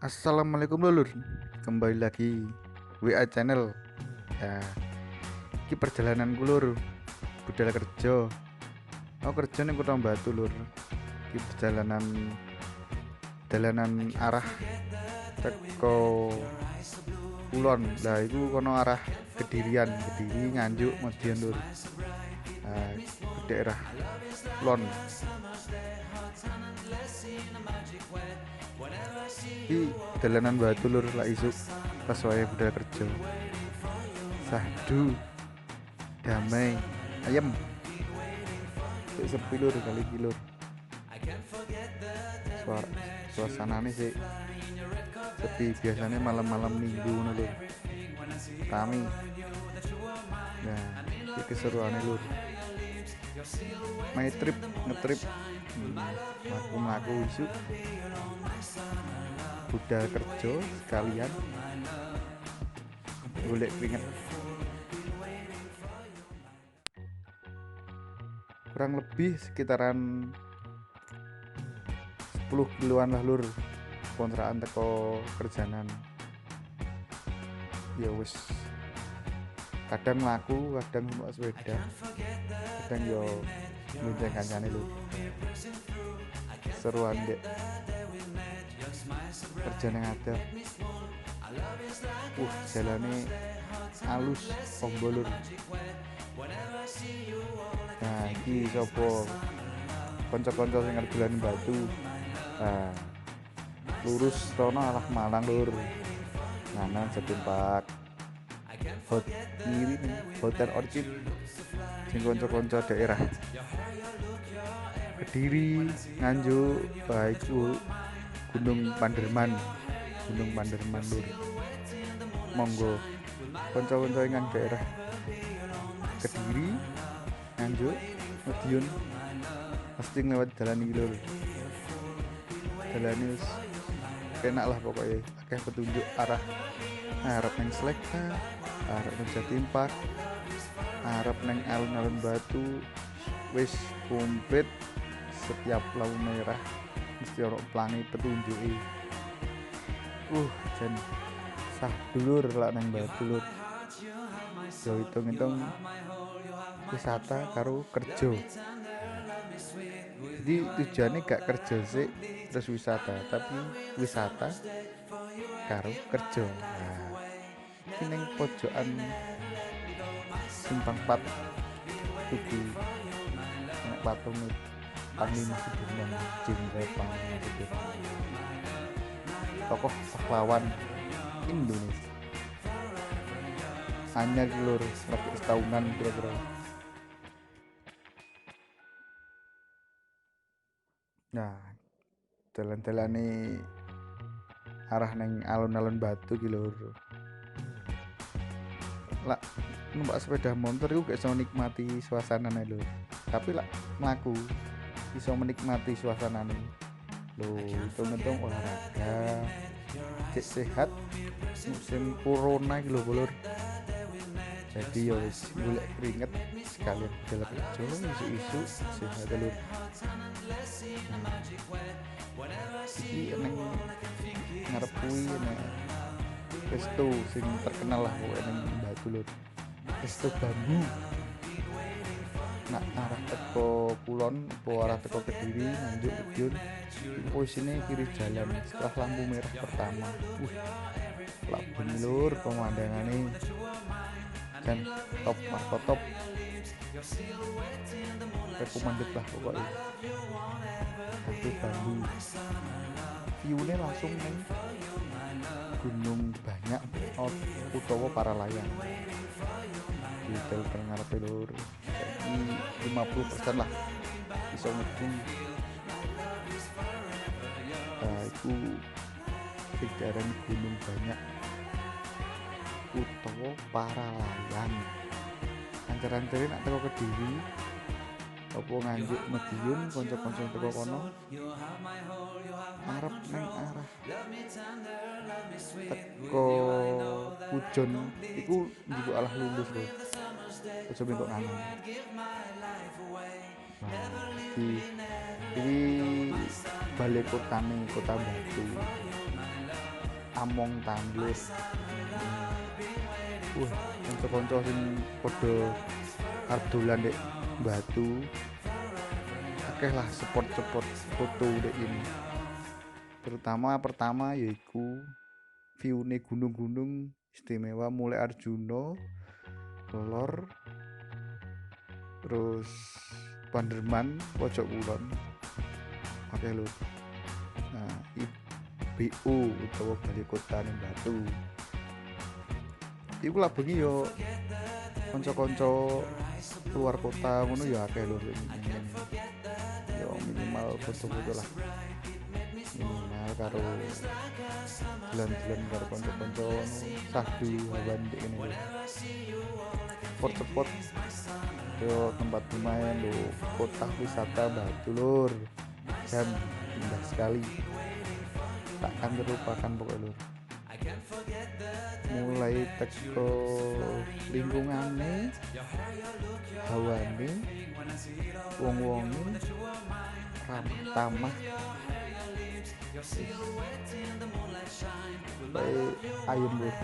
Assalamualaikum lulur, kembali lagi WA channel. Ya, ini perjalanan lur, budal kerja. Aku kerja ning Kota Batu lur. Ini perjalanan arah teko Kulon. Lah itu kono arah Kediri Nganjuk Medion lur. Nah, ke daerah Kulon. Di dalanan Batu lur lah isuk pas wae budal kerja. Sahdu, damai, ayem. Sepi lur kali iki lur. Suasanane sih sepi, biasanya malam-malam minggu ngono lur. Rame. Nah, iki keseruane lur. My trip ngetrip mlaku-mlaku isuk budal kerja sekalian golek keringet. Kurang lebih sekitaran 10 kiloan lah lur kontrakan teko kerjanan. Ya wis kadang mlaku, kadang numpak sepeda, kadang yo ngunjeng kancane lur. Seruan dek kerja nang ngadep. Jalane alus ombo lur. Nah, iki sapa kanca-kanca sing arep dolan Batu. Nah, lurus rono arah Malang lur. Nganan setimpak kiri nih, Hotel Orchid sing kanca-kanca daerah Kediri, Nganjuk, baiku Gunung Panderman lur. Monggo kanca-kanca ing daerah Kediri, Nganjuk, Medion pasti lewat dalan iki lur. Dalan wis enak lah pokoknya, akeh petunjuk arah arep neng Selekta, arep neng Jatimpak, arep neng alun-alun Batu, wis komplit. Setiap lampu merah mesti ono pelangi petunjuki. Jan sah dulur lak neng Batu lur. Yo hitung-hitung wisata karo kerja. Jadi tujuannya gak kerja sih terus wisata, tapi wisata karo kerja. Nah, ini neng pojokan Simpang 4 tuku nek patung Panglima Sudirman, Jenderal Panglima Sudirman, tokoh pahlawan Indonesia. Hanya lur lagi setahunan kira-kira. Nah, jalan-jalan nih arah neng alun-alun Batu ki lur. Lah numpak sepeda motor iku gak iso nikmati suasanane lur. Tapi lah mlaku iso menikmati suasanane. Lho, hitung-hitung olahraga, cek sehat musim corona iki lho lur. Jadi ya wis golek keringet sekalian jalan kerja isu-isu sehat lur. Iki neng ngarep kuwi nek resto sing terkenal lah kok neng Batu lur. Resto bambu. Nak arah teko Kulon, arah teko Kediri, Nganjuk, Medion. Posisinya kiri jalan setelah lampu merah pertama. Lak bengi lur pemandangannya. Dan top marco top. Recommended lah pokoknya. Resto bambu. View-nya langsung neng gunung banyak utawa para layang. Di hotel ngarepe lur 50% lah bisa ngedung. Nah itu sekitaran gunung banyak utawa para layang. Ancar-ancare nak teko Kediri apa Nganjuk Medion kanca-kanca teko kono arep nang arah teko Pujon iku njupuk alah lulus lho. Aja bentuk kanan. Nah, ini balai kota Batu. Among Tanglur. Kanca-kanca sing padha arep dolan dek Batu akeh lah spot foto dek ini. Terutama pertama yaiku view-ne gunung-gunung istimewa mulai Arjuna, Lor, terus Panderman, pojok kulon. Oke lho. Nah, IBU utawa Balai Kota ning Batu. Iku lah bengi yo kanca-kanca keluar kota ngono ya akeh lho. Yo minimal foto-foto lah. Minimal karo jalan-jalan karo kanca-kanca sahdu hawan dek ngene lho. Spot-spot yo tempat lumayan lho, kota wisata Batu Lur. Dan indah sekali. Takkan terlupakan pokoknya Lur. Mulai teko lingkungannya, hawane, wong-wonge ramah tamah, ayem Lur.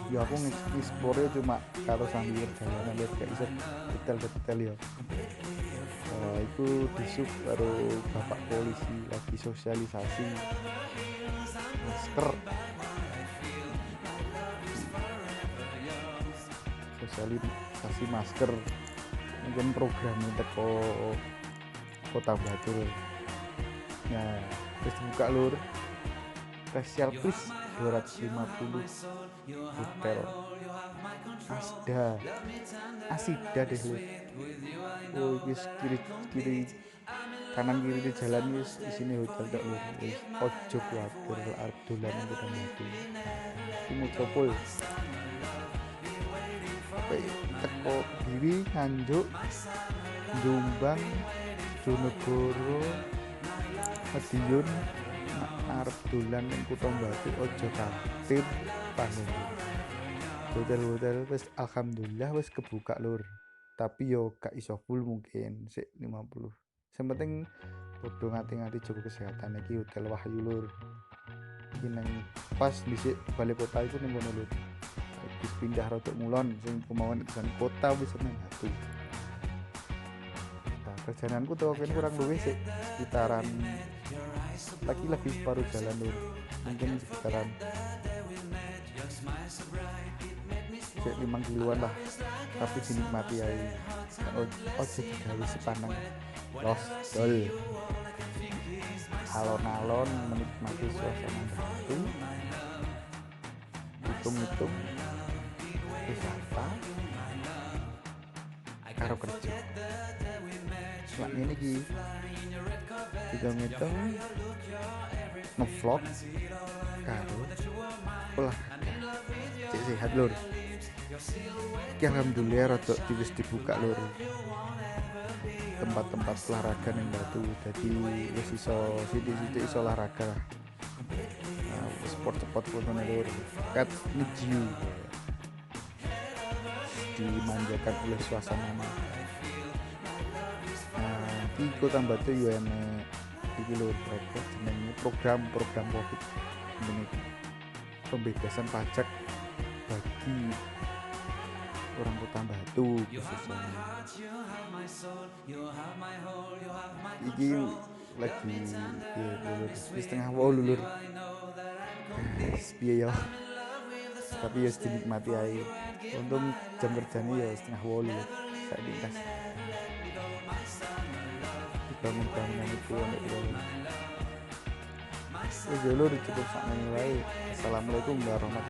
Ya aku nge-explore cuma karo sambil perjalanan Lur, gak iso detail-detail ya. Itu disuk karo bapak polisi lagi sosialisasi masker, mungkin programnya teko Kota Batu. Nah terus buka Lur, special please 250 hotel Asida deh Lur. Wis kiri kanan kiri di jalan wis isine hotel tok Lur. Wis ojo kuwatir arep dolan nang Kota Batu. Iki metropol. Teko Kediri, Nganjuk, Jombang, Jonegoro, Madiun, arep dolan ning Kota Batu ojo katir paham. Hotel-hotel wis alhamdulillah wis kebuka Lur. Tapi yo gak iso full, mungkin sik 50. Yang penting podo ngati-ngati jaga kesehatan. Iki Hotel Wahyu Lur. Iki nang pas dhisik Balai Kota iku ning kono Lur. Wis pindah rodok mulon sing kemauan kesan kota wis nang Batu. Nah, perjalananku tuh kene kurang luwih sik sekitaran lagi separuh jalan Lur. Mungkin sekitaran 5 kiloan lah, tapi dinikmati aja. Ojo digawe sepanang los dol, alon-alon menikmati suasana Batu, hitung-hitung wisata karo kerja. Selak ini ki hitung-hitung ngevlog karo olahraga cek sehat Lur. Iki alhamdulillah rodok wis dibuka Lur tempat-tempat olahraga ning Batu. Jadi wis iso sithik-sithik iso olahraga lah. Nah, sport-sport foto Lur kat ngejiu dimanjakan oleh suasana. Nah, iki Kota Batu yo enek iki Lur program Covid ini, pembebasan pajak bagi orang Kota Batu khususnya. Iki lagi wis setengah Lur. Piye ya. Tapi ya dinikmati ae. Untung jam kerjane ya setengah 8 saiki kas. Bangun-bangunan itu ana iki. Wis Lur cukup sakmene wae. Assalamualaikum warahmatullahi wabarakatuh.